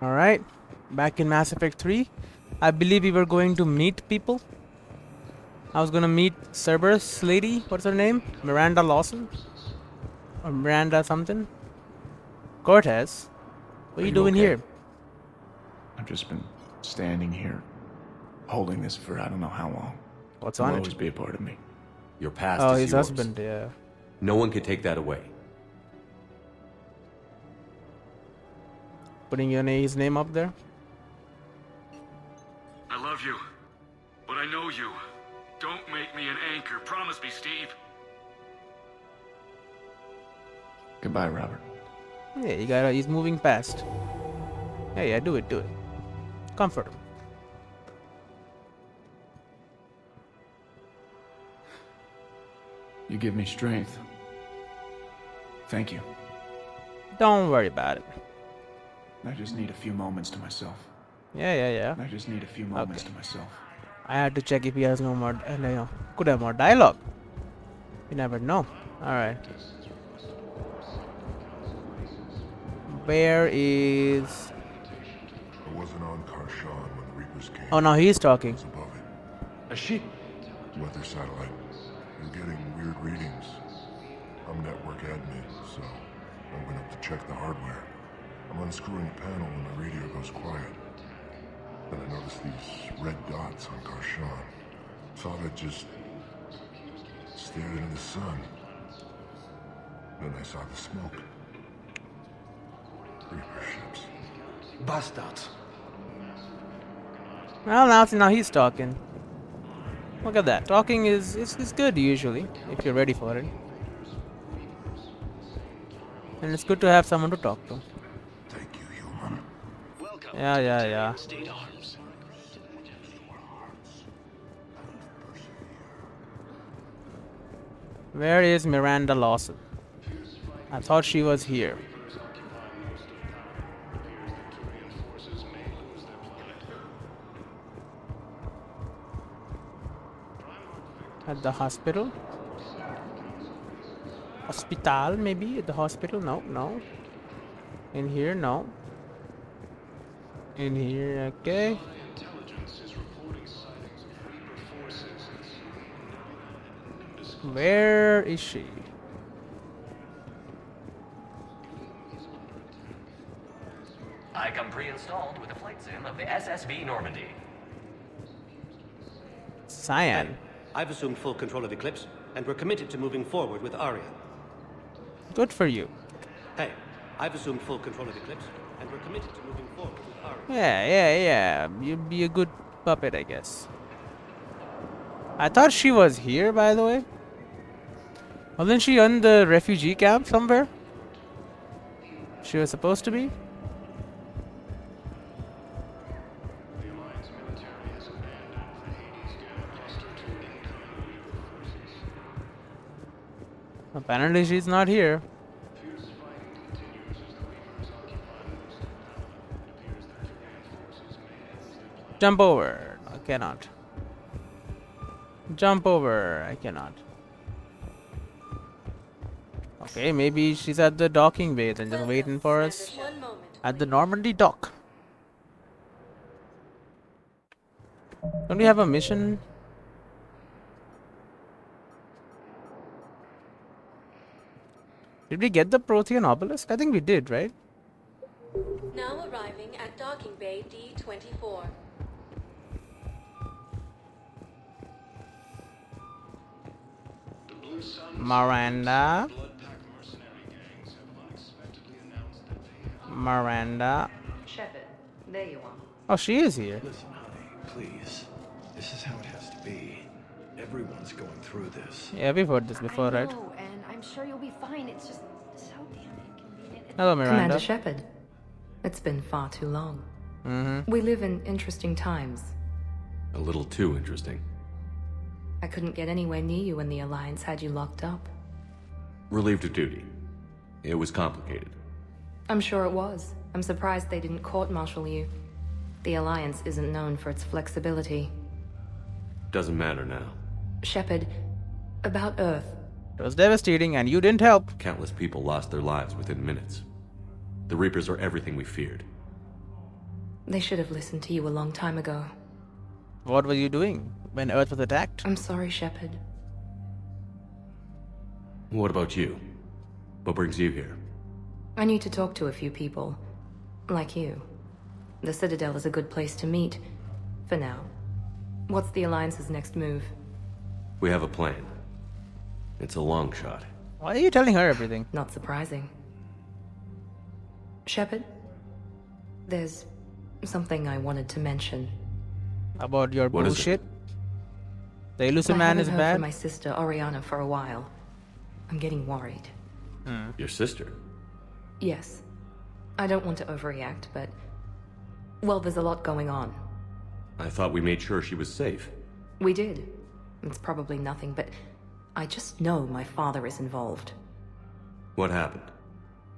Alright, back in Mass Effect 3. I believe we were going to meet people. I was gonna meet Cerberus lady, what's her name? Miranda Lawson? Or Miranda something? Cortez, what are you doing okay? here? I've just been standing here, holding this for I don't know how long. What's It'll on always it? be a part of me. Your past Oh, is his yours. husband, yeah. No one can take that away. Putting his name up there. I love you, but I know you. Don't make me an anchor. Promise me, Steve. Goodbye, Robert. Yeah, he's moving fast. Yeah, do it. Comfort him. You give me strength. Thank you. Don't worry about it. I just need a few moments to myself. Yeah. I just need a few moments to myself. I had to check if he has no more, could have more dialogue. You never know. Alright. Where is... I wasn't on Karshan when the Reapers came. Oh, now he's talking. I was above it. A sheep. Weather satellite. We're getting weird readings. I'm network admin, so I went up to check the hardware. I'm unscrewing a panel when the radio goes quiet. Then I noticed these red dots on Karshan. Thought I'd just stared into the sun. Then I saw the smoke. Reaper ships. Bastards. Well, now he's talking. Look at that. Talking is good usually, if you're ready for it. And it's good to have someone to talk to. Thank you, human. Welcome. Yeah. State Arms. Where is Miranda Lawson? I thought she was here. At the hospital? Hospital, maybe? At the hospital? No. In here? No. In here, okay. Where is she? I come pre-installed with a flight sim of the SSB Normandy. Cyan. I've assumed full control of Eclipse, and we're committed to moving forward with Aria. Good for you. Hey, I've assumed full control of Eclipse, and we're committed to moving forward with Aria. Yeah. You'd be a good puppet, I guess. I thought she was here, by the way. Wasn't she on the refugee camp somewhere? She was supposed to be? Apparently she's not here. Jump over. I cannot. Jump over. I cannot. Okay, maybe she's at the docking bay then, just waiting for us at the Normandy dock. Don't we have a mission? Did we get the Prothean obelisk? I think we did, right? Now arriving at docking bay D24. Miranda. Shepard, there you are. Oh, she is here. Listen, honey, please. This is how it has to be. Everyone's going through this. Yeah, we've heard this before, I right? know, and I'm sure you'll be fine. It's just so damn inconvenient. Hello, Miranda. Commander Shepard, it's been far too long. We live in interesting times. A little too interesting. I couldn't get anywhere near you when the Alliance had you locked up. Relieved of duty. It was complicated. I'm sure it was. I'm surprised they didn't court-martial you. The Alliance isn't known for its flexibility. Doesn't matter now. Shepard, about Earth. It was devastating and you didn't help. Countless people lost their lives within minutes. The Reapers are everything we feared. They should have listened to you a long time ago. What were you doing when Earth was attacked? I'm sorry, Shepard. What about you? What brings you here? I need to talk to a few people. Like you. The Citadel is a good place to meet. For now. What's the Alliance's next move? We have a plan. It's a long shot. Why are you telling her everything? Not surprising. Shepard? There's something I wanted to mention. About your What is it? bullshit? The elusive man is I haven't heard bad? from my sister Oriana for a while. I'm getting worried. Your sister? Yes. I don't want to overreact, but... well, there's a lot going on. I thought we made sure she was safe. We did. It's probably nothing, but... I just know my father is involved. What happened?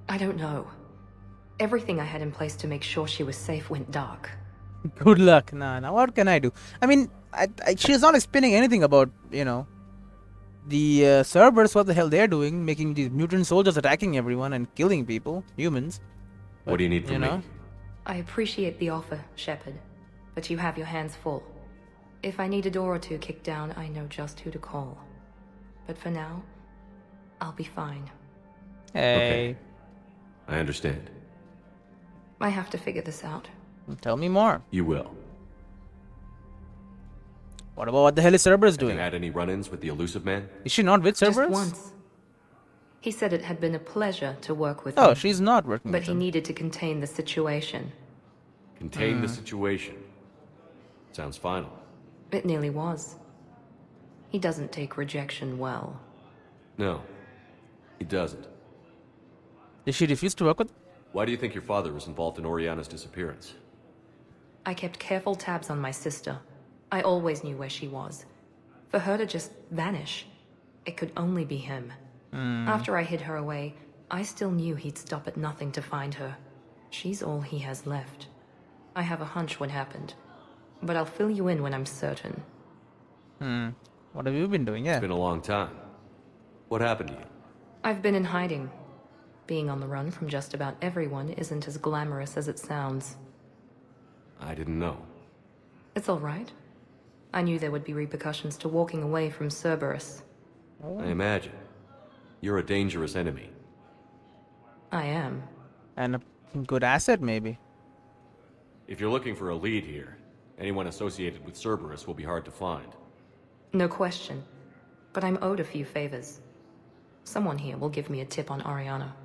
I don't know. Everything I had in place to make sure she was safe went dark. Good luck. Nah, what can I do? I mean, she's not explaining anything about, the Cerberus, what the hell they're doing, making these mutant soldiers attacking everyone and killing people, humans. What do you need from me? I appreciate the offer, Shepard, but you have your hands full. If I need a door or two kicked down, I know just who to call. But for now, I'll be fine. Hey. Okay. I understand. I have to figure this out. Tell me more. You will. What about what the hell is Cerberus Have you doing? had any run-ins with the elusive man? Is she not with Cerberus? Just once. He said it had been a pleasure to work with Oh, him. she's not working But with he him. needed to contain the situation. Contain the situation. Sounds final. It nearly was. He doesn't take rejection well. No, he doesn't. Did she refuse to work with? Why do you think your father was involved in Oriana's disappearance? I kept careful tabs on my sister. I always knew where she was. For her to just vanish, it could only be him. After I hid her away, I still knew he'd stop at nothing to find her. She's all he has left. I have a hunch what happened, but I'll fill you in when I'm certain. What have you been doing? Yeah. It's been a long time. What happened to you? I've been in hiding. Being on the run from just about everyone isn't as glamorous as it sounds. I didn't know. It's all right. I knew there would be repercussions to walking away from Cerberus. I imagine. You're a dangerous enemy. I am. And a good asset, maybe. If you're looking for a lead here, anyone associated with Cerberus will be hard to find. No question. But I'm owed a few favors. Someone here will give me a tip on Oriana.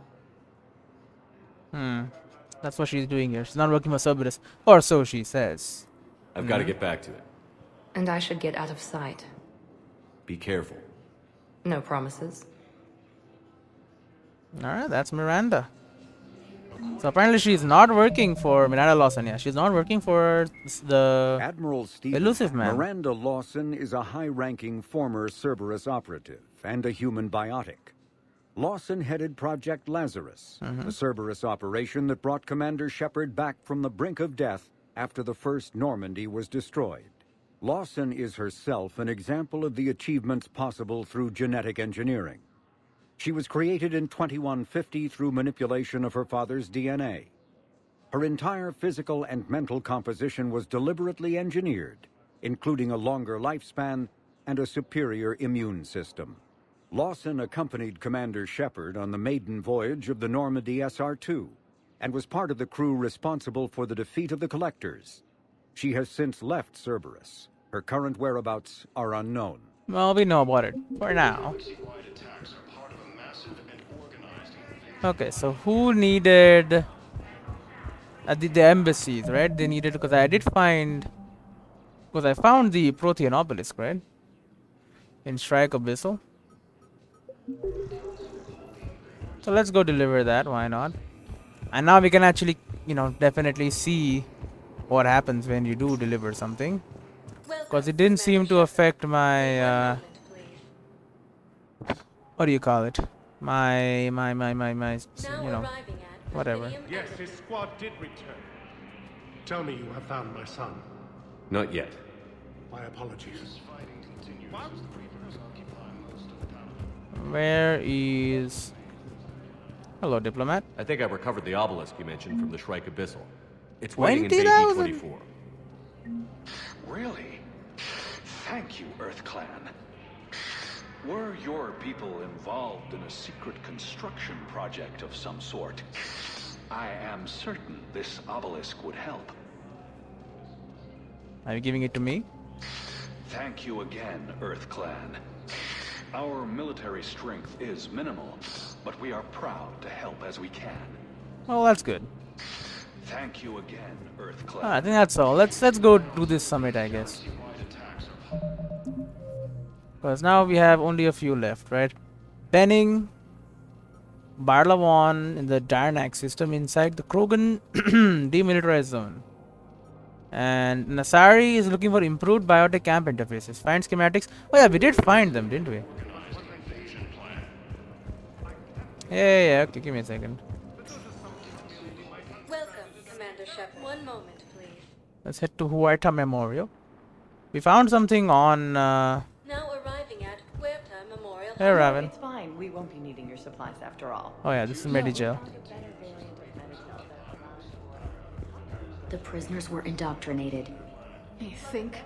That's what she's doing here. She's not working for Cerberus. Or so she says. I've got to get back to it. And I should get out of sight. Be careful. No promises. Alright, that's Miranda. So apparently she's not working for Miranda Lawson. Yeah, she's not working for the Admiral Steve elusive man. Miranda Lawson is a high-ranking former Cerberus operative and a human biotic. Lawson headed Project Lazarus, the Cerberus operation that brought Commander Shepard back from the brink of death after the first Normandy was destroyed. Lawson is herself an example of the achievements possible through genetic engineering. She was created in 2150 through manipulation of her father's DNA. Her entire physical and mental composition was deliberately engineered, including a longer lifespan and a superior immune system. Lawson accompanied Commander Shepard on the maiden voyage of the Normandy SR-2 and was part of the crew responsible for the defeat of the Collectors. She has since left Cerberus. Her current whereabouts are unknown. Well, we know about it for now. Okay, so who needed the embassies, right? They needed, because I did find, because I found the Protean obelisk, right? In Shrike Abyssal. So let's go deliver that, why not? And now we can actually, definitely see what happens when you do deliver something. Because it didn't seem to affect my, what do you call it? My, whatever. Yes, his squad did return. Tell me you have found my son. Not yet. My apologies. Where is... Hello, diplomat. I think I recovered the obelisk you mentioned from the Shrike Abyssal. It's waiting in Bay 20,000? D24. Really? Thank you, Earth Clan. Were your people involved in a secret construction project of some sort, I am certain this obelisk would help. Are you giving it to me? Thank you again, Earth Clan. Our military strength is minimal, but we are proud to help as we can. Well, that's good. Thank you again, Earth Clan. I think that's all. Let's go do this summit, I guess. Because now we have only a few left, right? Benning, Barlawan in the Darnak system inside the Krogan demilitarized zone. And Nasari is looking for improved biotech camp interfaces. Find schematics. Oh yeah, we did find them, didn't we? Yeah, okay, give me a second. Welcome, Commander Shepard. One moment, please. Let's head to Huerta Memorial. We found something on... Now arriving at Huerta Memorial. Hey, Raven. It's fine. We won't be needing your supplies after all. Oh yeah, this is Medigel. The prisoners were indoctrinated. You think?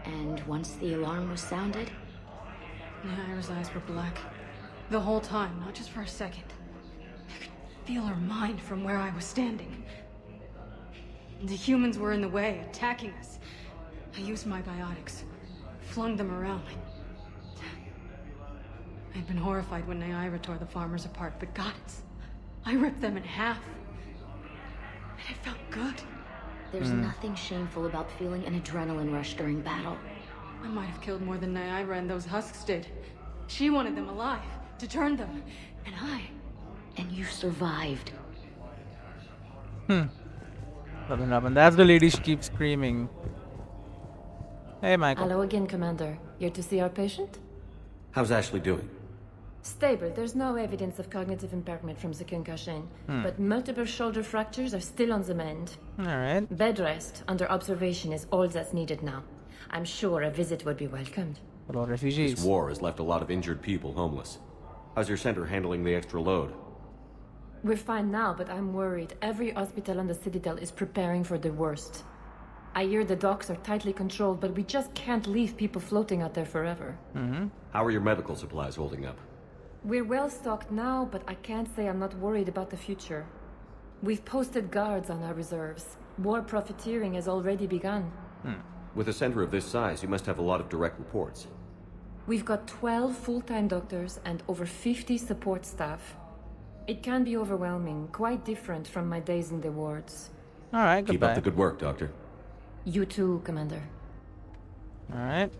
And once the alarm was sounded... Naira's eyes were black. The whole time, not just for a second. I could feel her mind from where I was standing. The humans were in the way, attacking us. I used my biotics. Flung them around. I'd been horrified when Naira tore the farmers apart, but goddess, I ripped them in half. And it felt good. There's nothing shameful about feeling an adrenaline rush during battle. I might have killed more than Naira and those husks did. She wanted them alive, to turn them, and I... And you survived. Nothing happened. That's the lady, she keeps screaming. Hey, Michael. Hello again, Commander. Here to see our patient? How's Ashley doing? Stable. There's no evidence of cognitive impairment from the concussion, but multiple shoulder fractures are still on the mend. Alright. Bed rest under observation is all that's needed now. I'm sure a visit would be welcomed. Hello, refugees. This war has left a lot of injured people homeless. How's your center handling the extra load? We're fine now, but I'm worried. Every hospital on the Citadel is preparing for the worst. I hear the docks are tightly controlled, but we just can't leave people floating out there forever. How are your medical supplies holding up? We're well stocked now, but I can't say I'm not worried about the future. We've posted guards on our reserves. War profiteering has already begun. With a center of this size, you must have a lot of direct reports. We've got 12 full-time doctors and over 50 support staff. It can be overwhelming, quite different from my days in the wards. Alright, goodbye. Keep up the good work, Doctor. You too, Commander. Alright.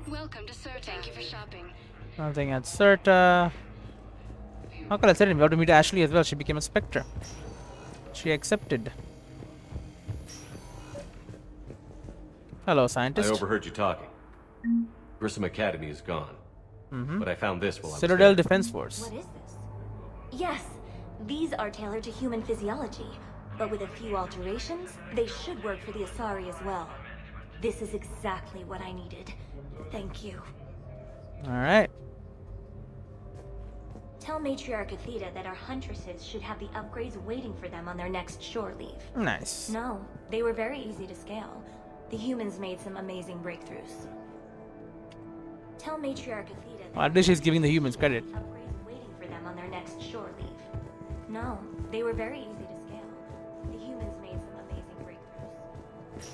Welcome to Sir. Thank you for shopping. Nothing at Certa. How could I said it? We have to meet Ashley as well. She became a Spectre. She accepted. Hello, scientist. I overheard you talking. Grissom Academy is gone. But I found this while I was Citadel there. Defense Force. What is this? Yes, these are tailored to human physiology, but with a few alterations, they should work for the Asari as well. This is exactly what I needed. Thank you. Alright. Tell Matriarch Athena that our huntresses should have the upgrades waiting for them on their next shore leave. Nice. No, they were very easy to scale. The humans made some amazing breakthroughs. Tell Matriarch Athena that Well, at least she's giving the humans credit. upgrades waiting for them on their next shore leave. No, they were very easy to scale. The humans made some amazing breakthroughs.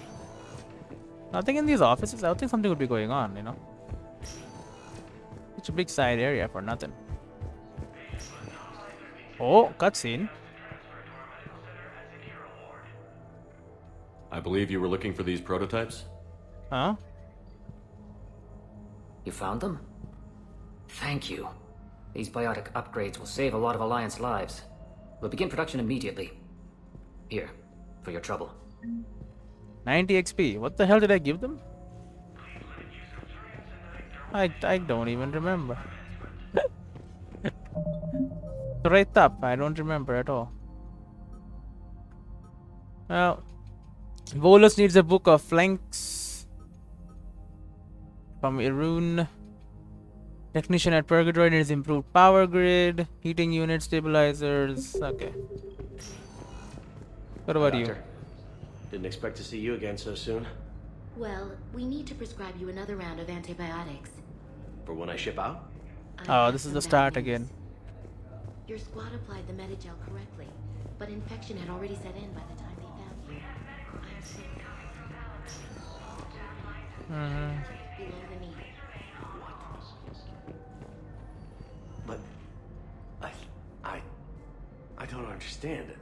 Nothing in these offices. I would think something would be going on, you know. It's a big side area for nothing. Oh, cutscene. I believe you were looking for these prototypes? Huh? You found them? Thank you. These biotic upgrades will save a lot of Alliance lives. We'll begin production immediately. Here, for your trouble. 90 XP. What the hell did I give them? I don't even remember. Right up. I don't remember at all. Well, Volus needs a book of flanks from Irun. Technician at Purgatory needs improved power grid, heating unit stabilizers. Okay. What about you? Doctor, didn't expect to see you again so soon. Well, we need to prescribe you another round of antibiotics. For when I ship out? Oh, this is the start again. Your squad applied the Medigel correctly, but infection had already set in by the time they found you. I'm sick. Below the knee. But I don't understand it.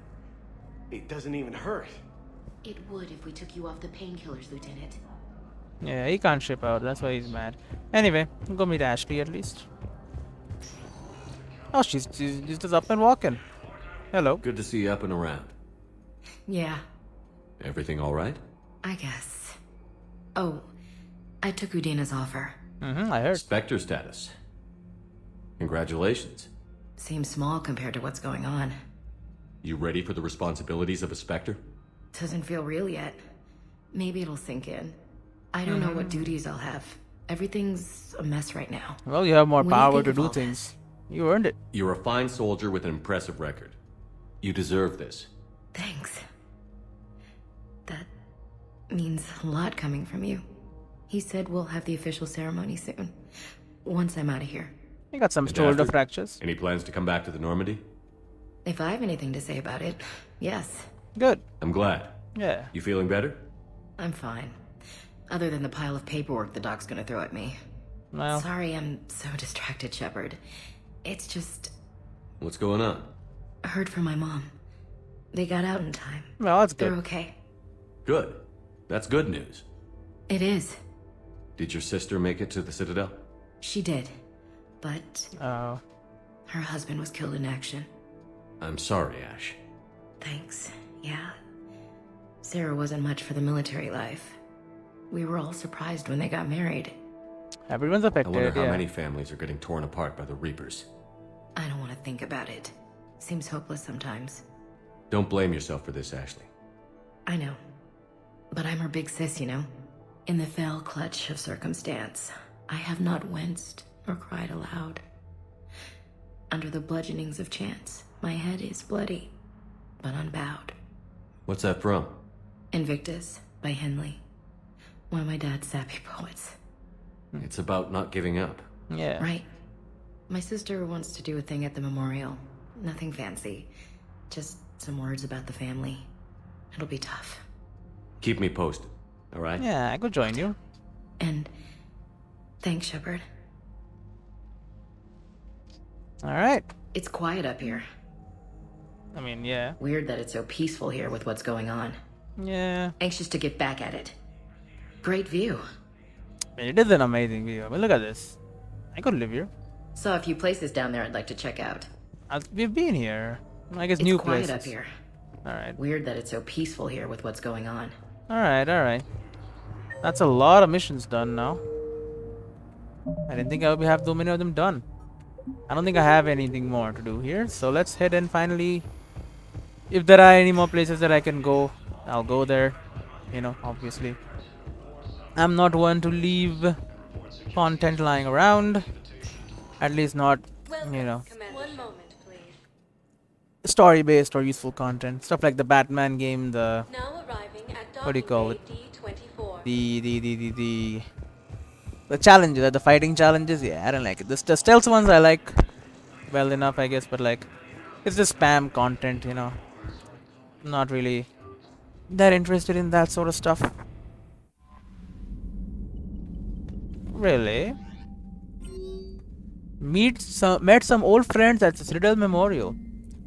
It doesn't even hurt. It would if we took you off the painkillers, Lieutenant. Yeah, he can't ship out. That's why he's mad. Anyway, go meet Ashley at least. Oh, she's just up and walking. Hello. Good to see you up and around. Yeah, Everything all right? I guess. Oh, I took Udina's offer. I heard. Spectre status. Congratulations. Seems small compared to what's going on. You ready for the responsibilities of a Spectre? Doesn't feel real yet. Maybe it'll sink in. I don't know what duties I'll have. Everything's a mess right now. Well, you have more What do you power think to of do all things. You earned it. You're a fine soldier with an impressive record. You deserve this. Thanks. That means a lot coming from you. He said we'll have the official ceremony soon. Once I'm out of here. You got some And shoulder after? fractures. Any plans to come back to the Normandy? If I have anything to say about it, yes. Good. I'm glad. Yeah. You feeling better? I'm fine. Other than the pile of paperwork the doc's gonna throw at me. Well. Sorry I'm so distracted, Shepard. It's just... What's going on? I heard from my mom. They got out in time. Well, that's good. They're okay. Good. That's good news. It is. Did your sister make it to the Citadel? She did. But... Oh. Her husband was killed in action. I'm sorry, Ash. Thanks. Yeah. Sarah wasn't much for the military life. We were all surprised when they got married. Everyone's I affected, wonder how yeah. many families are getting torn apart by the Reapers. I don't want to think about it. Seems hopeless sometimes. Don't blame yourself for this, Ashley. I know. But I'm her big sis, you know? In the fell clutch of circumstance, I have not winced or cried aloud. Under the bludgeonings of chance, my head is bloody, but unbowed. What's that from? Invictus by Henley. One of my dad's sappy poets. It's about not giving up. Yeah. Right. My sister wants to do a thing at the memorial. Nothing fancy. Just some words about the family. It'll be tough. Keep me posted, all right? Yeah, I could join you. And thanks, Shepard. All right. It's quiet up here. I mean, yeah. Weird that it's so peaceful here with what's going on. Yeah. Anxious to get back at it. Great view. I mean, it is an amazing view. I mean, look at this. I could live here. Saw a few places down there I'd like to check out. We've been here. I guess It's new quiet places. up here. All right. Weird that it's so peaceful here with what's going on. All right. All right. That's a lot of missions done now. I didn't think I would have so many of them done. I don't think I have anything more to do here. So let's head and finally... If there are any more places that I can go, I'll go there. You know, obviously. I'm not one to leave content lying around. At least not, you know, One moment, please. story-based or useful content. Stuff like the Batman game, the... Now arriving at What do you call it? D24. The challenges, the fighting challenges. Yeah, I don't like it. The stealth ones I like well enough, I guess, but like, it's just spam content, you know. Not really that interested in that sort of stuff. Really? Met some old friends at the Citadel Memorial.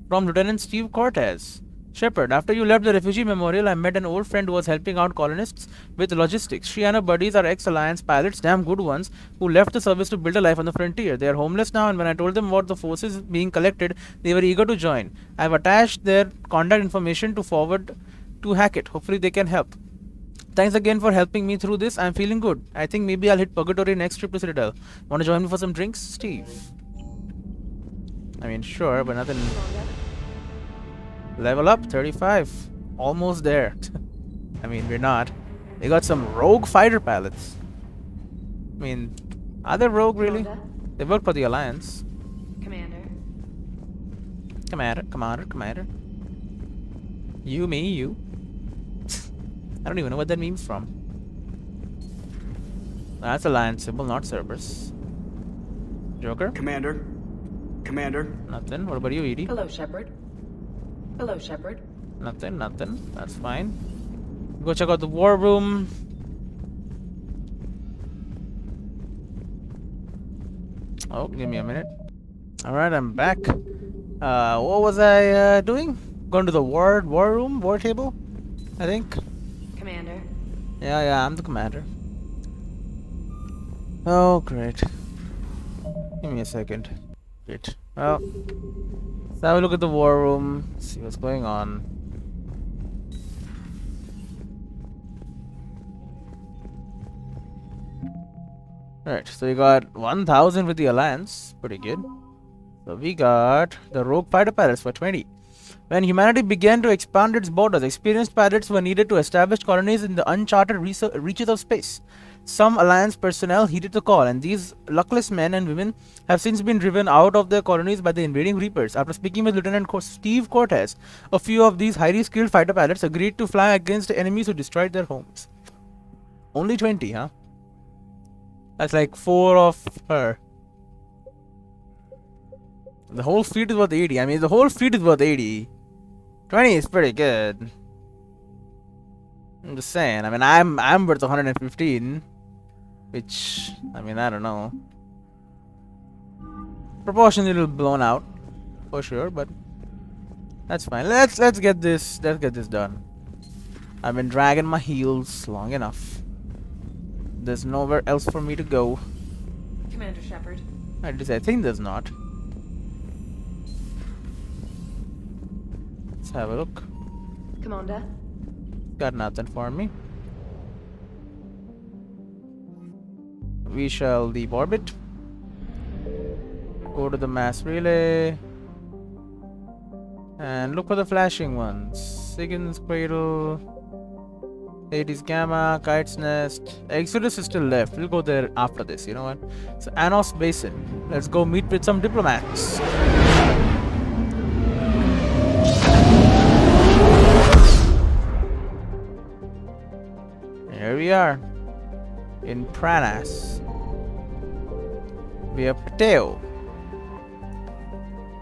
From Lieutenant Steve Cortez. Shepard, after you left the refugee memorial, I met an old friend who was helping out colonists with logistics. She and her buddies are ex-Alliance pilots, damn good ones, who left the service to build a life on the frontier. They are homeless now, and when I told them about the forces being collected, they were eager to join. I have attached their contact information to forward to Hackett. Hopefully they can help. Thanks again for helping me through this. I'm feeling good. I think maybe I'll hit Purgatory next trip to Citadel. Want to join me for some drinks, Steve? I mean, sure, but nothing... Level up, 35. Almost there. I mean, we're not. They got some rogue fighter pilots. I mean, are they rogue really? They work for the Alliance. Commander. Commander. You, me, you. I don't even know what that meme's from. That's Alliance symbol, not Cerberus. Joker? Commander. Nothing. What about you, Edie? Hello, Shepard. Nothing. That's fine. Go check out the war room. Oh, give me a minute. Alright, I'm back. What was I doing? Going to the war room? War table? I think. Commander. Yeah, I'm the commander. Oh, great. Give me a second. Great. Well, let's have a look at the war room, see what's going on. Right, so we got 1,000 with the Alliance, pretty good. So we got the rogue fighter pilots for 20. When humanity began to expand its borders, experienced pilots were needed to establish colonies in the uncharted reaches of space. Some Alliance personnel heeded the call, and these luckless men and women have since been driven out of their colonies by the invading Reapers. After speaking with Lieutenant Steve Cortez, a few of these highly skilled fighter pilots agreed to fly against enemies who destroyed their homes. Only 20, huh? That's like 4 of her. The whole fleet is worth 80. I mean, the whole fleet is worth 80. 20 is pretty good. I'm just saying. I mean, I'm worth 115, which, I mean, I don't know. Proportionally, a little blown out, for sure, but that's fine. Let's get this done. I've been dragging my heels long enough. There's nowhere else for me to go. Commander Shepard. I think there's not. Let's have a look. Commander. Got nothing for me. We shall leave orbit. Go to the mass relay. And look for the flashing ones. Sigyn's Cradle. Hades Gamma, Kite's Nest. Exodus is still left. We'll go there after this, you know what? So Anos Basin. Let's go meet with some diplomats. Here we are. In Pranas. We have Pateo.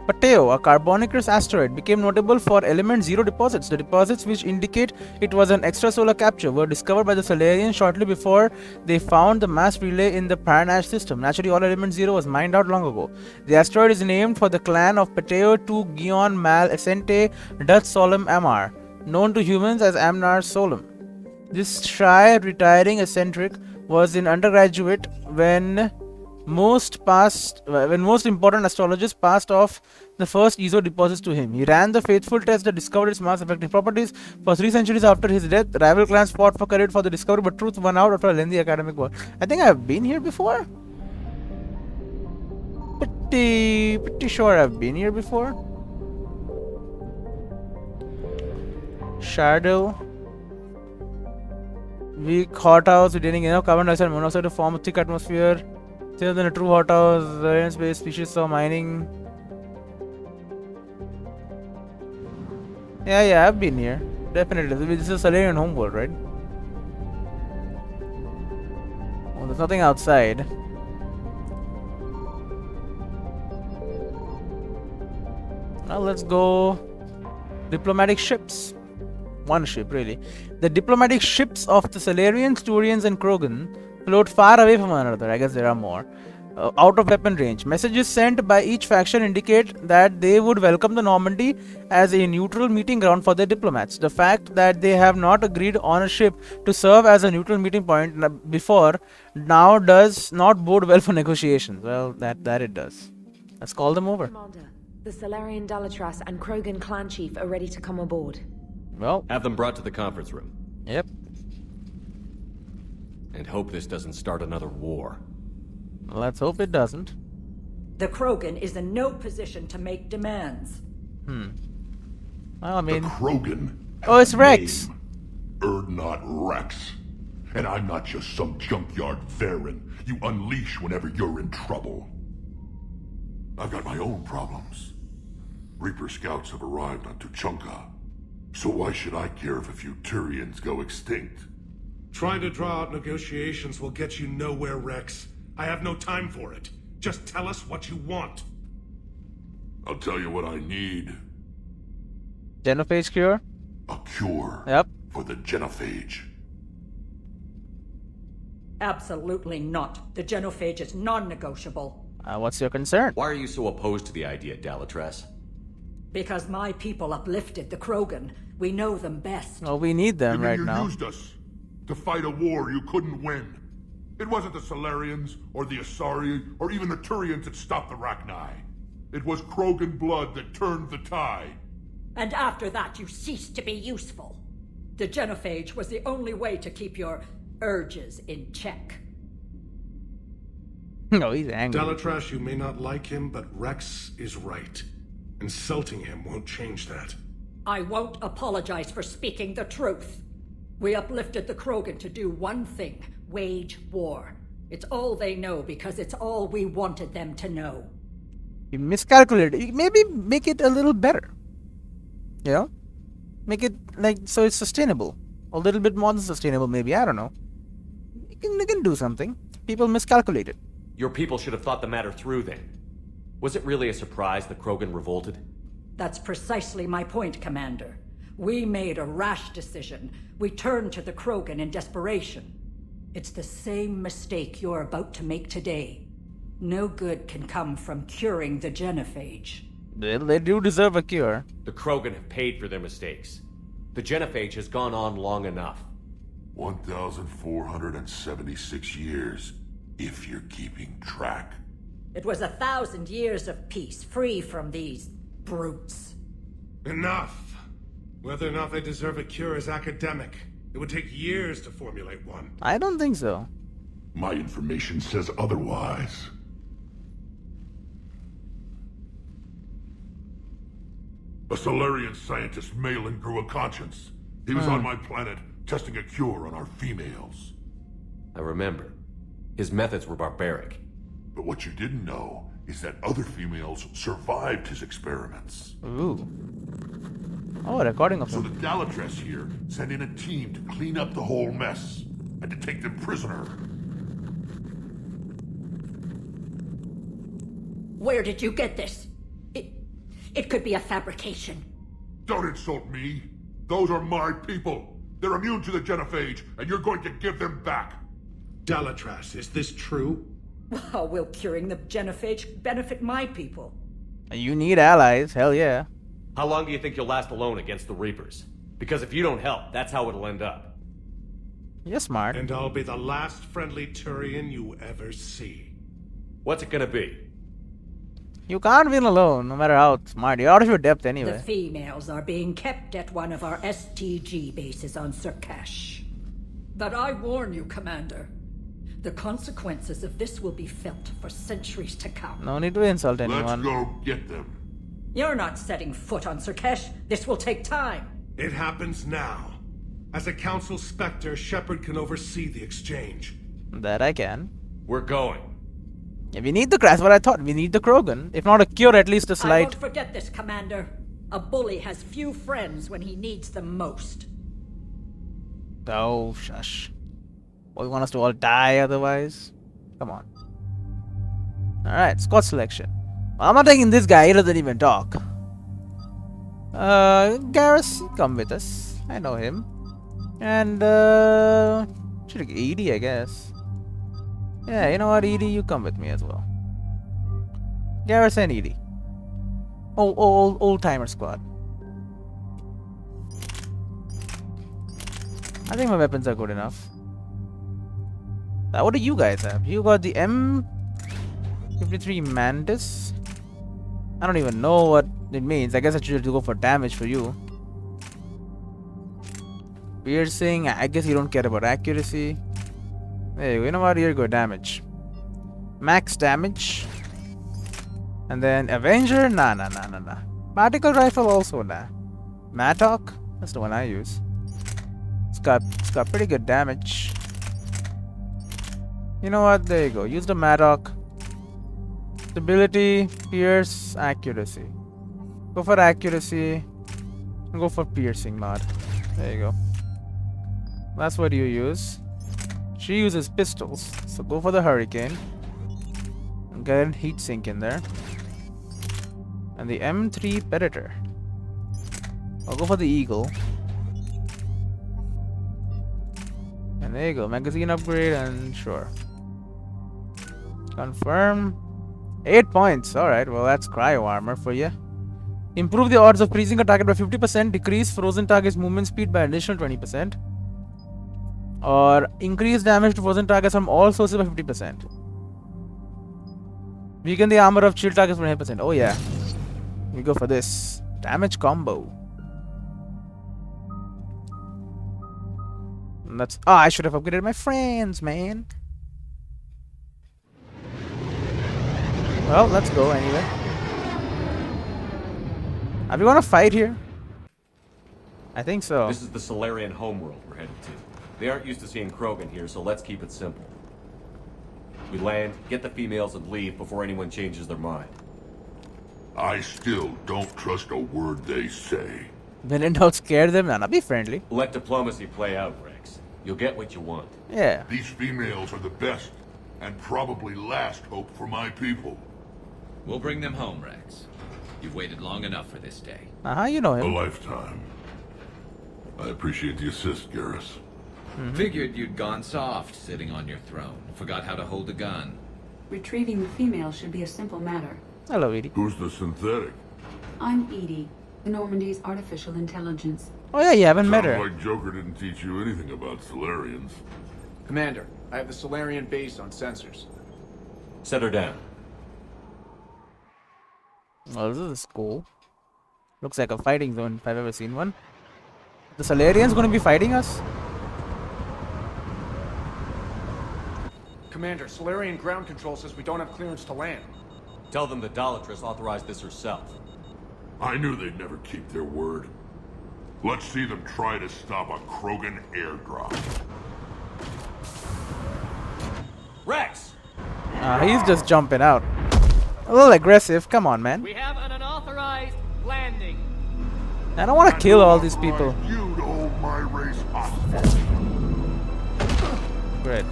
Pateo, a Carbonicus asteroid, became notable for element 0 deposits. The deposits, which indicate it was an extrasolar capture, were discovered by the Solarians shortly before they found the mass relay in the Paranash system. Naturally, all element 0 was mined out long ago. The asteroid is named for the clan of Pateo to Gion Mal Essente Dut Solum Amar, known to humans as Amnar Solum. This shy, retiring eccentric was in undergraduate when most important astrologers passed off the first ESO deposits to him. He ran the faithful test that discovered its mass-affecting properties. For 3 centuries after his death, rival clans fought for credit for the discovery, but truth won out after a lengthy academic war. I think I've been here before. Pretty sure I've been here before. Shadow. Weak hothouse retaining enough carbon dioxide and monoxide to form a thick atmosphere. Thinner than a true hothouse, alien space species saw mining. Yeah, I've been here. Definitely. This is a Solarian homeworld, right? Oh, there's nothing outside. Now let's go. Diplomatic ships. One ship, really. The diplomatic ships of the Solarians, Turians, and Krogan float far away from one another. I guess there are more. Out of weapon range. Messages sent by each faction indicate that they would welcome the Normandy as a neutral meeting ground for their diplomats. The fact that they have not agreed on a ship to serve as a neutral meeting point before now does not bode well for negotiations. Well, that it does. Let's call them over. Commander, the Solarian Dalatras and Krogan clan chief are ready to come aboard. Well, have them brought to the conference room. Yep. And hope this doesn't start another war. Let's hope it doesn't. The Krogan is in no position to make demands. Well, I mean... The Krogan. Oh, it's Rex. Erdnot Rex. And I'm not just some junkyard Varen you unleash whenever you're in trouble. I've got my own problems. Reaper scouts have arrived on Tuchanka. So why should I care if a few Turians go extinct? Trying to draw out negotiations will get you nowhere, Rex. I have no time for it. Just tell us what you want. I'll tell you what I need. Genophage cure? A cure. Yep. For the genophage. Absolutely not. The genophage is non-negotiable. What's your concern? Why are you so opposed to the idea, Dalatress? Because my people uplifted the Krogan. We know them best. Well, we need them right now. You used us to fight a war you couldn't win. It wasn't the Solarians, or the Asari, or even the Turians that stopped the Rachni. It was Krogan blood that turned the tide. And after that, you ceased to be useful. The genophage was the only way to keep your urges in check. No, he's angry. Dalatrash, you may not like him, but Rex is right. Insulting him won't change that. I won't apologize for speaking the truth. We uplifted the Krogan to do one thing: wage war. It's all they know because it's all we wanted them to know. You miscalculated. Maybe make it a little better. You know? Make it like so it's sustainable. A little bit more than sustainable, maybe. I don't know. You can do something. People miscalculated. Your people should have thought the matter through then. Was it really a surprise the Krogan revolted? That's precisely my point, Commander. We made a rash decision. We turned to the Krogan in desperation. It's the same mistake you're about to make today. No good can come from curing the genophage. Well, they do deserve a cure. The Krogan have paid for their mistakes. The genophage has gone on long enough. 1,476 years, if you're keeping track. It was 1,000 years of peace, free from these brutes. Enough! Whether or not they deserve a cure is academic. It would take years to formulate one. I don't think so. My information says otherwise. A Solarian scientist, Malin, grew a conscience. He was on my planet, testing a cure on our females. I remember. His methods were barbaric. But what you didn't know is that other females survived his experiments. Ooh. Oh, a recording of So him. the Dalatress here sent in a team to clean up the whole mess and to take them prisoner. Where did you get this? It could be a fabrication. Don't insult me. Those are my people. They're immune to the genophage, and you're going to give them back. Dalatrass, is this true? How will curing the genophage benefit my people? You need allies, hell yeah. How long do you think you'll last alone against the Reapers? Because if you don't help, that's how it'll end up. You're smart. And I'll be the last friendly Turian you ever see. What's it gonna be? You can't win alone, no matter how smart. You're out of your depth The anyway. females are being kept at one of our STG bases on Surkash. But I warn you, Commander. The consequences of this will be felt for centuries to come. No need to insult anyone. Let's go get them. You're not setting foot on Surkash. This will take time. It happens now. As a Council Spectre, Shepard can oversee the exchange. That I can. We're going. Yeah, we need the crash. What I thought. We need the Krogan. If not a cure, at least a I slight. won't forget this, Commander. A bully has few friends when he needs them most. Oh, shush. Well, you want us to all die otherwise? Come on. Alright, squad selection. Well, I'm not taking this guy. He doesn't even talk. Garrus, come with us. I know him. And, should take Edie, I guess. Yeah, you know what, Edie? You come with me as well. Garrus and Edie. Old-timer squad. I think my weapons are good enough. What do you guys have? You got the M53 Mantis. I don't even know what it means. I guess I should go for damage for you. Piercing. I guess you don't care about accuracy. There you go. You know what? Here you go. Damage. Max damage. And then Avenger. Nah. Particle rifle also nah. Mattock. That's the one I use. It's got pretty good damage. You know what? There you go. Use the Mattock. Stability, pierce, accuracy. Go for accuracy. Go for piercing mod. There you go. That's what you use. She uses pistols, so go for the hurricane. And get a heat sink in there. And the M3 Predator. I'll go for the eagle. And there you go, magazine upgrade and sure. Confirm. 8 points. Alright, well that's cryo armor for you. Improve the odds of freezing a target by 50%. Decrease frozen target's movement speed by additional 20%. Or increase damage to frozen targets from all sources by 50%. Weaken the armor of chill targets by 100%. Oh yeah. We go for this. Damage combo. And that's... Oh, I should have upgraded my friends, man. Well, let's go anyway. Are we gonna fight here? I think so. This is the Solarian homeworld we're headed to. They aren't used to seeing Krogan here, so let's keep it simple. We land, get the females, and leave before anyone changes their mind. I still don't trust a word they say. When in doubt, scare them. Nah, be friendly. Let diplomacy play out, Rex. You'll get what you want. Yeah. These females are the best, and probably last hope for my people. We'll bring them home, Rex. You've waited long enough for this day. You know him. A lifetime. I appreciate the assist, Garrus. Figured you'd gone soft sitting on your throne. Forgot how to hold a gun. Retrieving the female should be a simple matter. Hello, Edie. Who's the synthetic? I'm Edie, Normandy's artificial intelligence. Oh yeah, you haven't met her. Sounds like Joker didn't teach you anything about Solarians. Commander, I have the Solarian base on sensors. Set her down. Well, this is cool. Looks like a fighting zone if I've ever seen one. The Solarians gonna be fighting us? Commander, Solarian ground control says we don't have clearance to land. Tell them the Dolatress authorized this herself. I knew they'd never keep their word. Let's see them try to stop a Krogan airdrop. Rex! He's just jumping out. A little aggressive. Come on, man. We have an unauthorized landing. I don't want to kill all these people. You to hold my race hostage. Great.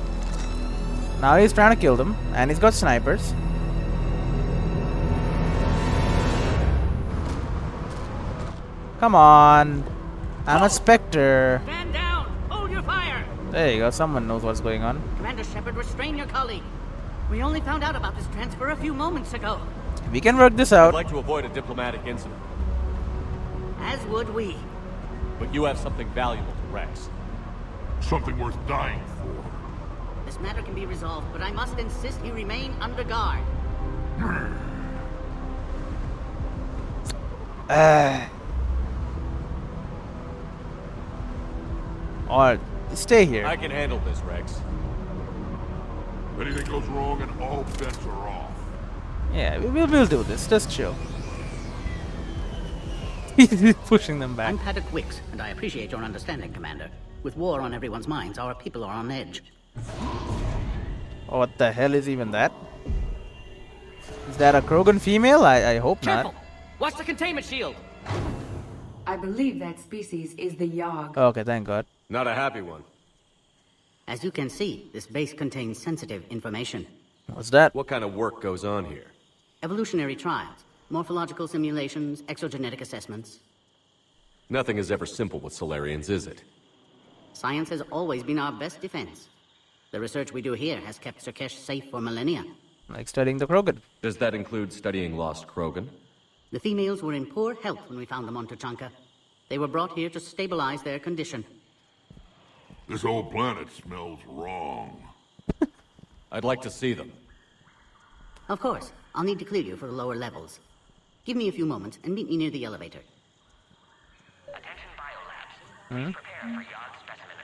Now he's trying to kill them, and he's got snipers. Come on. I'm a Spectre. Stand down. Hold your fire. There you go. Someone knows what's going on. Commander Shepard, restrain your colleague. We only found out about this transfer a few moments ago. We can work this out. I'd like to avoid a diplomatic incident. As would we. But you have something valuable to Rex. Something worth dying for. This matter can be resolved, but I must insist he remain under guard. Or stay here. I can handle this, Rex. If anything goes wrong and all bets are off. Yeah, we'll do this. Just chill. He's pushing them back. I'm Paddock Wicks, and I appreciate your understanding, Commander. With war on everyone's minds, our people are on edge. Oh, what the hell is even that? Is that a Krogan female? I hope Careful! not. Watch the containment shield! I believe that species is the Yogg. Okay, thank God. Not a happy one. As you can see, this base contains sensitive information. What's that? What kind of work goes on here? Evolutionary trials, morphological simulations, exogenetic assessments. Nothing is ever simple with Solarians, is it? Science has always been our best defense. The research we do here has kept Surkesh safe for millennia. Like studying the Krogan. Does that include studying lost Krogan? The females were in poor health when we found them on Tuchanka. They were brought here to stabilize their condition. This whole planet smells wrong. I'd like to see them. Of course. I'll need to clear you for the lower levels. Give me a few moments and meet me near the elevator. Attention biolabs. Please prepare for Yogg specimen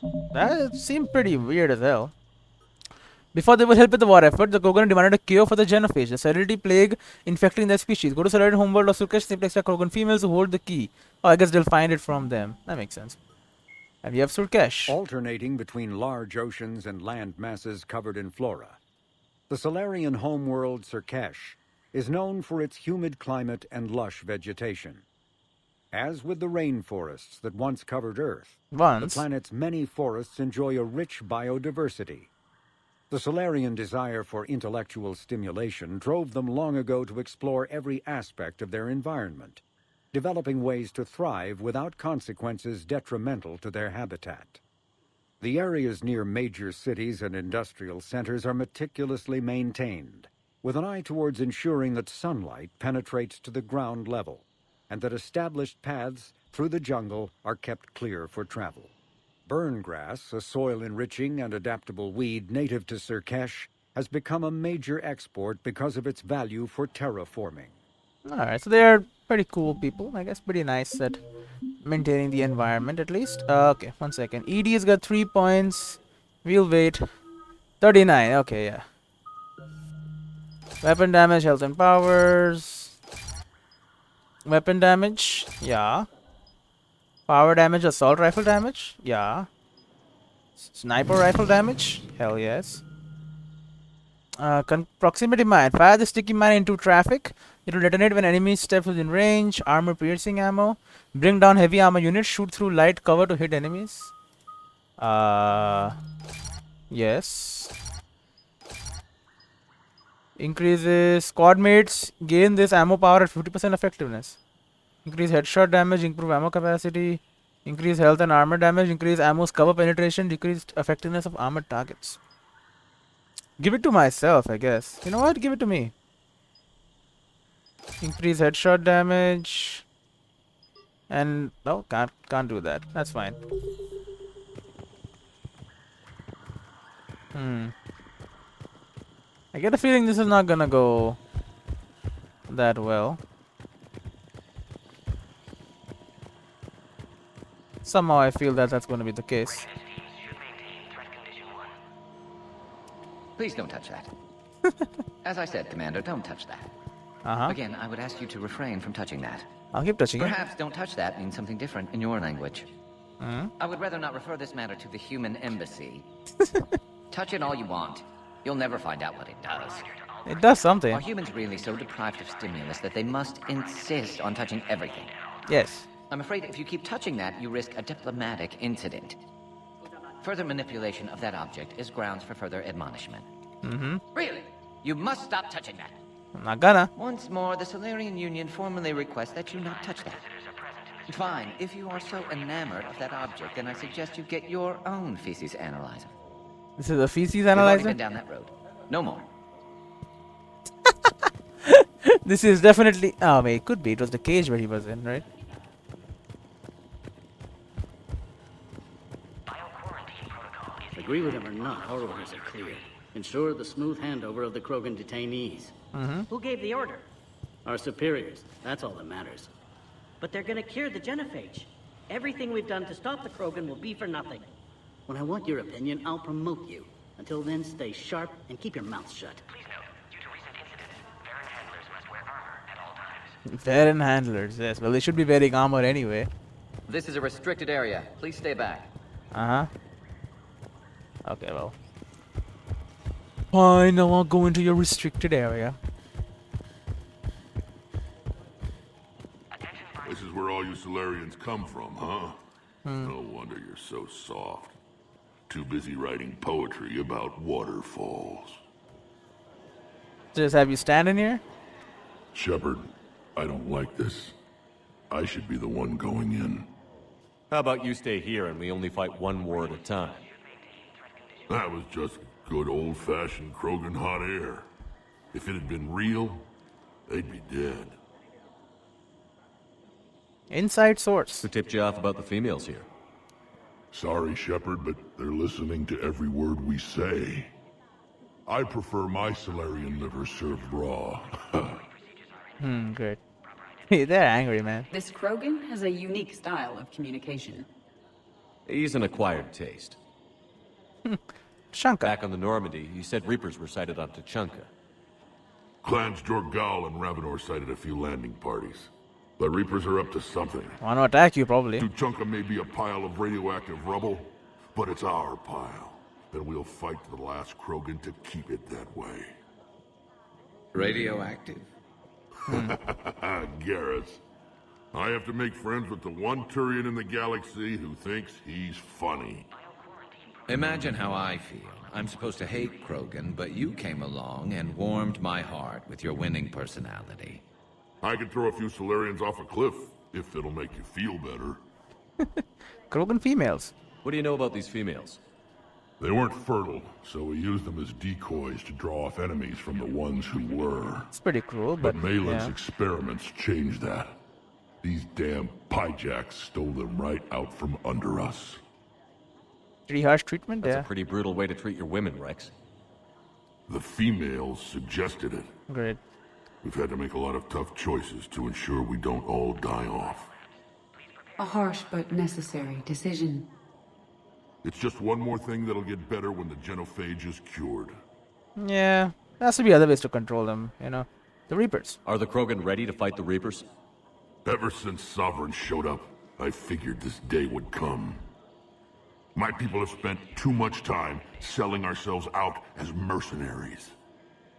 arrival. That seemed pretty weird as hell. Before they would help with the war effort, the Krogan demanded a cure for the genophage, the sterility plague infecting their species. Go to Solarian homeworld of Surkesh, simply extract Krogan females who hold the key. Oh, I guess they'll find it from them. That makes sense. And we have Surkesh. Alternating between large oceans and land masses covered in flora. The Solarian homeworld Surkesh is known for its humid climate and lush vegetation. As with the rainforests that once covered Earth, the planet's many forests enjoy a rich biodiversity. The Solarian desire for intellectual stimulation drove them long ago to explore every aspect of their environment, developing ways to thrive without consequences detrimental to their habitat. The areas near major cities and industrial centers are meticulously maintained, with an eye towards ensuring that sunlight penetrates to the ground level, and that established paths through the jungle are kept clear for travel. Burngrass, a soil-enriching and adaptable weed native to Surkesh, has become a major export because of its value for terraforming. Alright, so they're pretty cool people. I guess pretty nice at maintaining the environment at least. Okay, 1 second. ED's got 3 points. We'll wait. 39, okay, yeah. Weapon damage, health and powers. Weapon damage, yeah. Power damage, assault rifle damage, yeah. Sniper rifle damage, hell yes. Proximity mine. Fire the sticky mine into traffic. It will detonate when enemies step within range. Armor piercing ammo. Bring down heavy armor units. Shoot through light cover to hit enemies. Yes. Increases squad mates. Gain this ammo power at 50% effectiveness. Increase headshot damage. Improve ammo capacity. Increase health and armor damage. Increase ammo's cover penetration. Decreased effectiveness of armored targets. Give it to myself, I guess. You know what? Give it to me. Increase headshot damage. And no, can't do that. That's fine. I get a feeling this is not gonna go that well. Somehow I feel that that's gonna be the case. Please don't touch that. As I said, Commander, don't touch that. Again, I would ask you to refrain from touching that. I'll keep touching it. Perhaps don't touch that means something different in your language. I would rather not refer this matter to the human embassy. Touch it all you want. You'll never find out what it does. It does something. Are humans really so deprived of stimulus that they must insist on touching everything? Yes. I'm afraid if you keep touching that, you risk a diplomatic incident. Further manipulation of that object is grounds for further admonishment. Really? You must stop touching that. I'm not gonna. Once more, the Solarian Union formally requests that you not touch that. Fine. If you are so enamored of that object, then I suggest you get your own feces analyzer. This is a feces We've analyzer? already been down that road. No more. This is definitely... Oh, wait, it could be. It was the cage where he was in, right? Agree with him or not, our orders are clear. Ensure the smooth handover of the Krogan detainees. Who gave the order? Our superiors. That's all that matters. But they're gonna cure the genophage. Everything we've done to stop the Krogan will be for nothing. When I want your opinion, I'll promote you. Until then, stay sharp and keep your mouth shut. Varen handlers, yes. Well, they should be wearing armor anyway. This is a restricted area. Please stay back. Okay, well. Fine, now I'll go into your restricted area. This is where all you Solarians come from, huh? No wonder you're so soft. Too busy writing poetry about waterfalls. Just have you stand in here? Shepard, I don't like this. I should be the one going in. How about you stay here and we only fight one war at a time? That was just good old-fashioned Krogan hot air. If it had been real, they'd be dead. Inside source. Who tipped you off about the females here? Sorry, Shepard, but they're listening to every word we say. I prefer my Solarian liver served raw. Good. They're angry, man. This Krogan has a unique style of communication. He's an acquired taste. Tuchanka. Back on the Normandy, you said Reapers were sighted on Tuchanka. Clans Jorgal and Ravenor sighted a few landing parties. The Reapers are up to something. Want to attack you, probably. Tuchanka may be a pile of radioactive rubble, but it's our pile. And we'll fight to the last Krogan to keep it that way. Radioactive? Garrus. I have to make friends with the one Turian in the galaxy who thinks he's funny. Imagine how I feel. I'm supposed to hate Krogan, but you came along and warmed my heart with your winning personality. I could throw a few Solarians off a cliff, if it'll make you feel better. Krogan females. What do you know about these females? They weren't fertile, so we used them as decoys to draw off enemies from the ones who were. It's pretty cruel, but Malin's yeah. experiments changed that. These damn pyjacks stole them right out from under us. Pretty harsh treatment, That's yeah. a pretty brutal way to treat your women, Rex. The females suggested it. Great. We've had to make a lot of tough choices to ensure we don't all die off. A harsh but necessary decision. It's just one more thing that'll get better when the genophage is cured. Yeah, there has to be other ways to control them, you know. The Reapers. Are the Krogan ready to fight the Reapers? Ever since Sovereign showed up, I figured this day would come. My people have spent too much time selling ourselves out as mercenaries.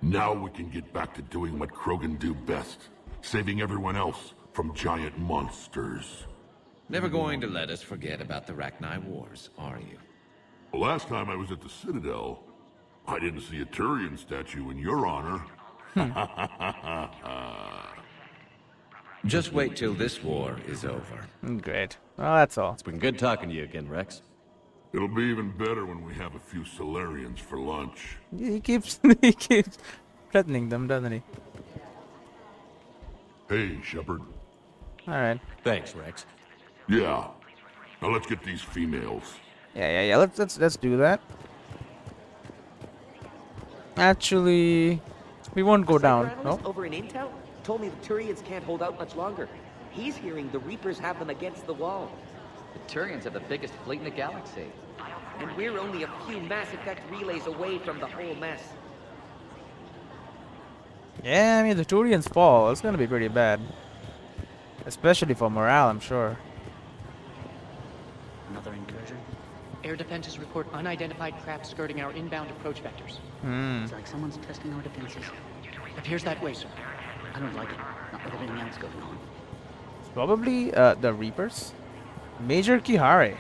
Now we can get back to doing what Krogan do best, saving everyone else from giant monsters. Never going to let us forget about the Rachni Wars, are you? The last time I was at the Citadel, I didn't see a Turian statue in your honor. Just wait till this war is over. Great. Well, that's all. It's been good talking to you again, Rex. It'll be even better when we have a few Solarians for lunch. He keeps threatening them, doesn't he? Hey, Shepard. All right. Thanks, Rex. Yeah. Now let's get these females. Yeah. Let's do that. Actually, we won't go down. No. Over in Intel told me the Turians can't hold out much longer. He's hearing the Reapers have them against the wall. The Turians have the biggest fleet in the galaxy. And we're only a few Mass Effect relays away from the whole mess. Yeah, I mean, the Turians fall. It's gonna be pretty bad. Especially for morale, I'm sure. Another incursion? Air defenses report unidentified craft skirting our inbound approach vectors. It's like someone's testing our defenses. Appears that way, sir. I don't like it. Not with everything else going on. It's probably the Reapers. Major Kihare.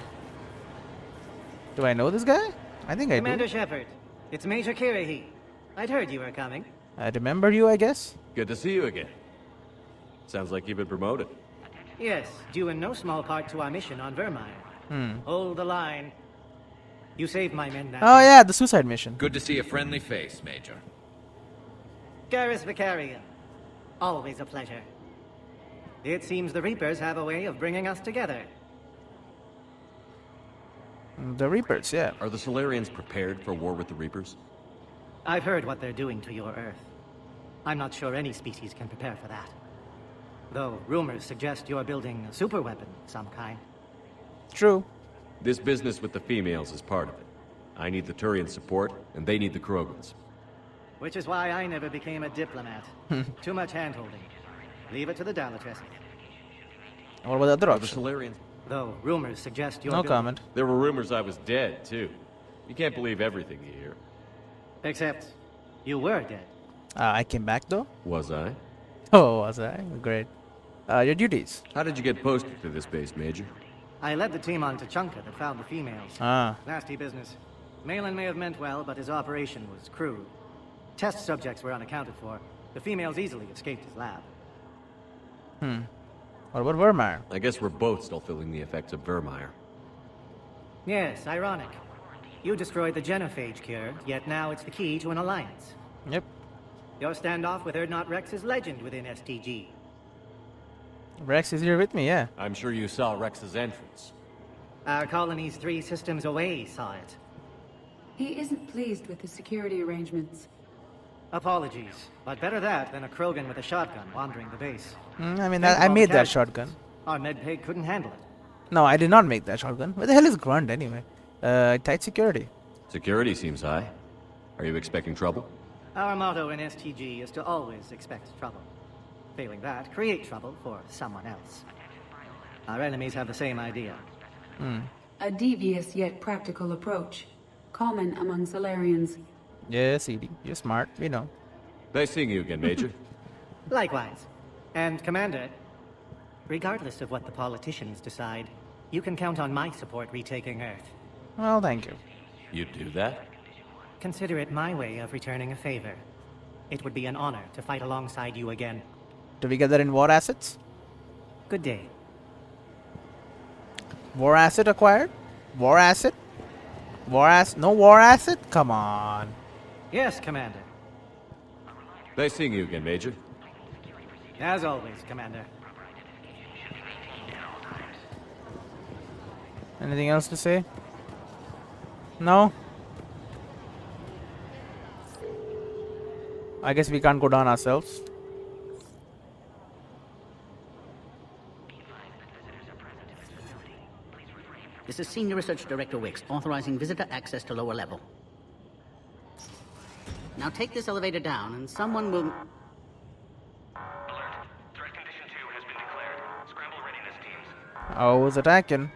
Do I know this guy? I think I do. Commander Shepard, it's Major Kirahi. I'd heard you were coming. I remember you, I guess. Good to see you again. Sounds like you've been promoted. Yes, due in no small part to our mission on Vermeer. Hold the line. You saved my men that Oh day. yeah, the suicide mission. Good to see a friendly face, Major. Garrus Vicarian. Always a pleasure. It seems the Reapers have a way of bringing us together. The Reapers, yeah. Are the Solarians prepared for war with the Reapers? I've heard what they're doing to your Earth. I'm not sure any species can prepare for that. Though rumors suggest you're building a superweapon of some kind. True. This business with the females is part of it. I need the Turian support, and they need the Krogans. Which is why I never became a diplomat. Too much hand-holding. Leave it to the Dalatress. What about the other The option? Solarians. Though rumors suggest you're No building... comment. There were rumors I was dead, too. You can't believe everything you hear. Except, you were dead. I came back though. Was I? Oh, was I? Great. Your duties. How did you get posted to this base, Major? I led the team on Tachanka that found the females. Ah. Nasty business. Malin may have meant well, but his operation was crude. Test subjects were unaccounted for. The females easily escaped his lab. What about Vermeer? I guess we're both still feeling the effects of Vermeer. Yes, ironic. You destroyed the genophage cure, yet now it's the key to an alliance. Yep. Your standoff with Erdnot Rex is legend within STG. Rex is here with me, yeah. I'm sure you saw Rex's entrance. Our colonies 3 systems away saw it. He isn't pleased with the security arrangements. Apologies, but better that than a Krogan with a shotgun wandering the base. I mean, I made that shotgun. Our medpay couldn't handle it. No, I did not make that shotgun. Where the hell is Grunt anyway? Tight security. Security seems high. Are you expecting trouble? Our motto in STG is to always expect trouble. Failing that, create trouble for someone else. Our enemies have the same idea. A devious yet practical approach. Common among Solarians. Yes, Edie. You're smart, we know. Nice seeing you again, Major. Likewise. And Commander, regardless of what the politicians decide, you can count on my support retaking Earth. Well, thank you. You'd do that? Consider it my way of returning a favor. It would be an honor to fight alongside you again. Do we get that in war assets? Good day. War asset acquired? War asset? War asset? No war asset? Come on. Yes, Commander. Nice seeing you again, Major. As always, Commander. Anything else to say? No? I guess we can't go down ourselves. This is Senior Research Director Wicks, authorizing visitor access to lower level. Now take this elevator down, and someone will... Oh, who's attacking?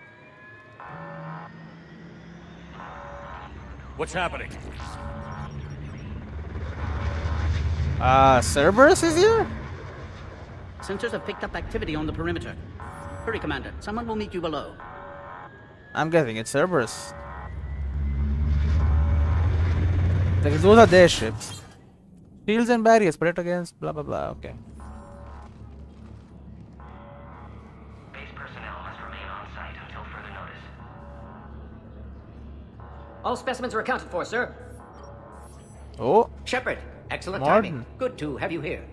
What's happening? Cerberus is here? Sensors have picked up activity on the perimeter. Hurry, Commander. Someone will meet you below. I'm guessing it's Cerberus. Like, those are their ships. Shields and barriers, protect against blah blah blah. Okay. Base personnel must remain on site until further notice. All specimens are accounted for, sir. Oh. Shepard, excellent Morden. timing. Good to have you here.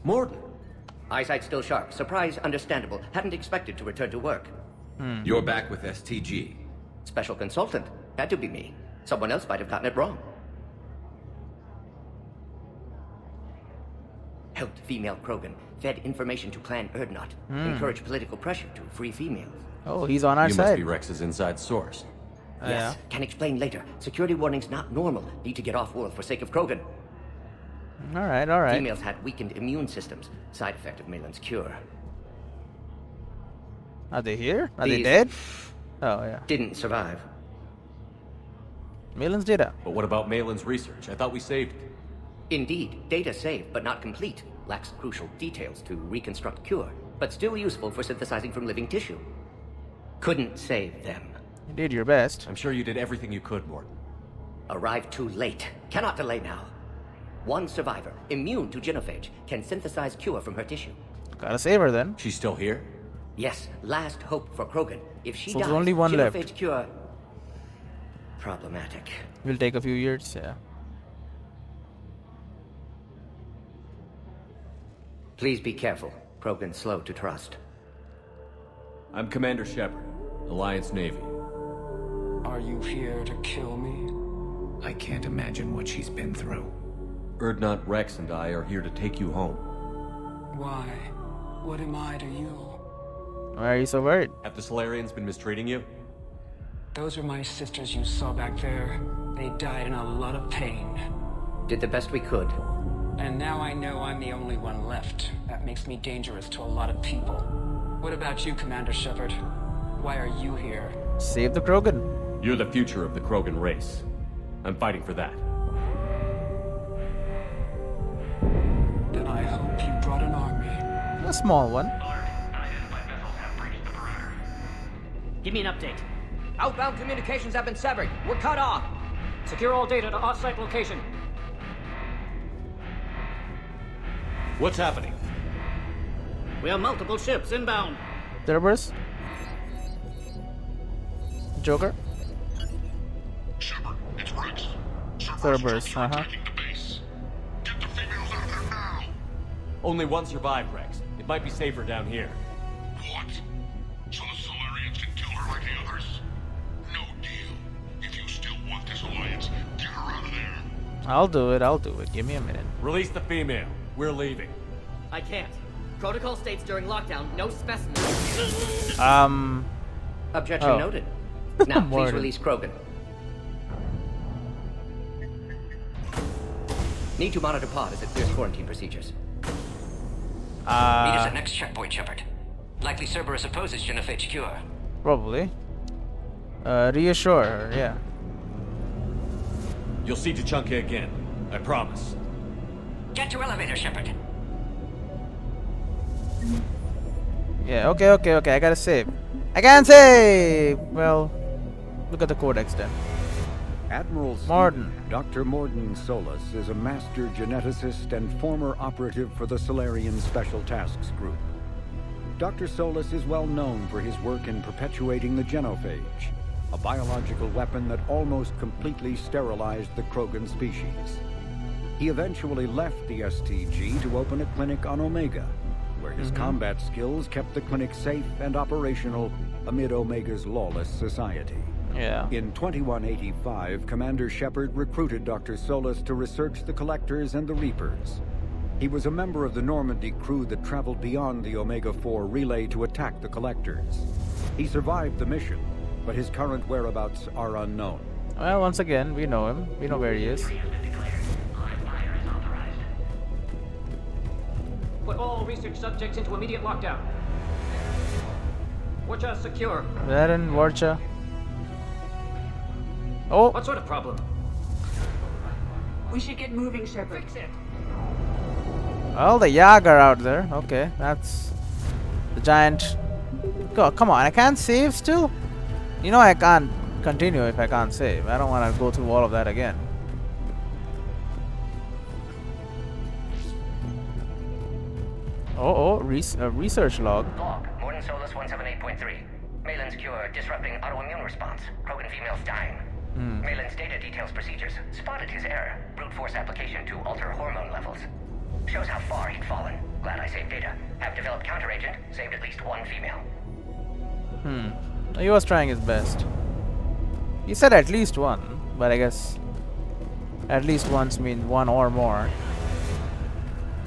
Morden. Eyesight still sharp. Surprise understandable. Hadn't expected to return to work. You're back with STG. Special consultant. Had to be me. Someone else might have gotten it wrong. Helped female Krogan. Fed information to Clan Erdnot. Encouraged political pressure to free females. Oh, he's on our You side. must be Rex's inside source. Yes, Yeah. can explain later. Security warnings not normal. Need to get off-world for sake of Krogan. All right, all right. Females had weakened immune systems. Side effect of Malin's cure. Are they here? Are they These- dead? Oh, yeah. Didn't survive. Malin's data. But what about Malin's research? I thought we saved it. Indeed, data saved, but not complete. Lacks crucial details to reconstruct cure, but still useful for synthesizing from living tissue. Couldn't save them. You did your best. I'm sure you did everything you could, Morden. Arrived too late. Cannot delay now. One survivor, immune to genophage, can synthesize cure from her tissue. Gotta save her then. She's still here? Yes, last hope for Krogan. If she So dies, there's only one genophage left. cure... problematic. Will take a few years, yeah. Please be careful. Krogan's slow to trust. I'm Commander Shepard, Alliance Navy. Are you here to kill me? I can't imagine what she's been through. Erdnot, Rex, and I are here to take you home. Why? What am I to you? Why are you so worried? Have the Solarians been mistreating you? Those are my sisters you saw back there. They died in a lot of pain. Did the best we could. And now I know I'm the only one left. That makes me dangerous to a lot of people. What about you, Commander Shepard? Why are you here? Save the Krogan. You're the future of the Krogan race. I'm fighting for that. Then I hope you brought an army. A small one. Give me an update. Outbound communications have been severed. We're cut off. Secure all data to off-site location. What's happening? We have multiple ships inbound. Cerberus. Joker. Shepard, it's Rex. Cerberus, Only one survived, Rex. It might be safer down here. What? So the Solarians can kill her like the others? No deal. If you still want this alliance, get her out of there. I'll do it. Give me a minute. Release the female. We're leaving. I can't. Protocol states during lockdown, no specimens. Objection Oh. noted. Now, please Morden. release Krogan. Need to monitor pod as it clears quarantine procedures. Meet us at next checkpoint, Shepard. Likely Cerberus opposes genophage cure. Probably. Reassure her, yeah. You'll see Tachanka again. I promise. Get to elevator, Shepard. Yeah, okay, I gotta save. I can't save! Well, look at the codex then. Admiral Morden. Dr. Morden Solus is a master geneticist and former operative for the Solarian Special Tasks Group. Dr. Solus is well known for his work in perpetuating the genophage, a biological weapon that almost completely sterilized the Krogan species. He eventually left the STG to open a clinic on Omega, where his combat skills kept the clinic safe and operational amid Omega's lawless society. Yeah. In 2185, Commander Shepard recruited Dr. Solus to research the Collectors and the Reapers. He was a member of the Normandy crew that traveled beyond the Omega-4 relay to attack the Collectors. He survived the mission, but his current whereabouts are unknown. Well, once again, we know him. We know where he is. Put all research subjects into immediate lockdown. Warcha secure. Varen, Warcha. Oh! What sort of problem? We should get moving, Shepard. Fix it. Well, the Yag are out there. Okay, that's the giant. Go, come on, I can't save still? You know I can't continue if I can't save. I don't want to go through all of that again. Oh, research log. Log, Morden Solus 178.3. Malin's cure, disrupting autoimmune response. Krogan females dying. Malin's data details procedures. Spotted his error. Brute force application to alter hormone levels. Shows how far he'd fallen. Glad I saved data. Have developed counteragent. Saved at least one female. He was trying his best. He said at least one, but I guess at least once means one or more.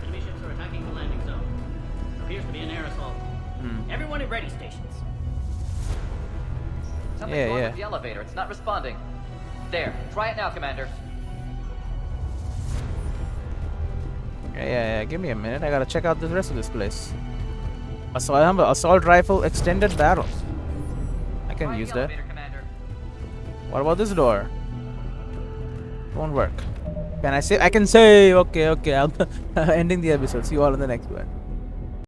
Enemy ships are attacking the landing zone. Appears to be an air assault. Everyone at ready stations. Something's wrong with the elevator. It's not responding. There. Try it now, Commander. Yeah. Give me a minute. I gotta check out the rest of this place. Assault rifle extended barrel. I can use that. What about this door? Won't work. Can I save? I can save. Okay. I'm ending the episode. See you all in the next one.